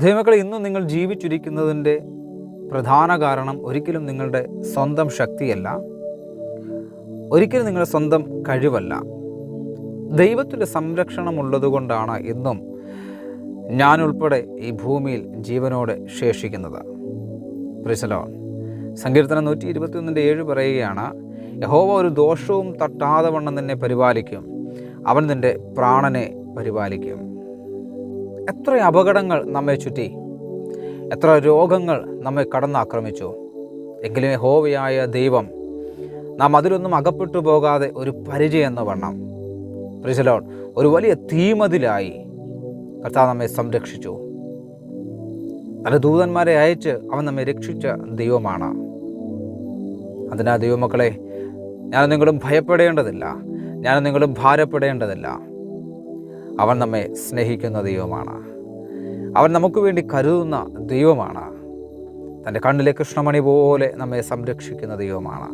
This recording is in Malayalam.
ദൈവമക്കളെ, ഇന്നും നിങ്ങൾ ജീവിച്ചിരിക്കുന്നതിൻ്റെ പ്രധാന കാരണം ഒരിക്കലും നിങ്ങളുടെ സ്വന്തം ശക്തിയല്ല, ഒരിക്കലും നിങ്ങളുടെ സ്വന്തം കഴിവല്ല. ദൈവത്തിൻ്റെ സംരക്ഷണം ഉള്ളതുകൊണ്ടാണ് ഇന്നും ഞാനുൾപ്പെടെ ഈ ഭൂമിയിൽ ജീവനോടെ ശേഷിക്കുന്നത്. Praise the Lord. സങ്കീർത്തനം 121:7 പറയുകയാണ്, യഹോവ ഒരു ദോഷവും തട്ടാതെ വണ്ണം നിന്നെ പരിപാലിക്കും, അവൻ നിൻ്റെ പ്രാണനെ പരിപാലിക്കും. എത്ര അപകടങ്ങൾ നമ്മെ ചുറ്റി, എത്ര രോഗങ്ങൾ നമ്മെ കടന്നാക്രമിച്ചു, എങ്കിലും യഹോവയായ ദൈവം നാം അതിലൊന്നും അകപ്പെട്ടു പോകാതെ ഒരു പരിചയം എന്ന വണ്ണം, പ്രൈസ് ദി ലോർഡ്, ഒരു വലിയ തീമതിലായി കർത്താവ് നമ്മെ സംരക്ഷിച്ചു. പല ദൂതന്മാരെ അയച്ച് അവൻ നമ്മെ രക്ഷിച്ച ദൈവമാണ്. അതിനാൽ ദൈവമക്കളെ, ഞാനും നിങ്ങളും ഭയപ്പെടേണ്ടതില്ല, ഞാനും നിങ്ങളും ഭാരപ്പെടേണ്ടതില്ല. അവൻ നമ്മെ സ്നേഹിക്കുന്ന ദൈവമാണ്, അവൻ നമുക്ക് വേണ്ടി കരുതുന്ന ദൈവമാണ്, തൻ്റെ കണ്ണിലെ കൃഷ്ണമണി പോലെ നമ്മെ സംരക്ഷിക്കുന്ന ദൈവമാണ്.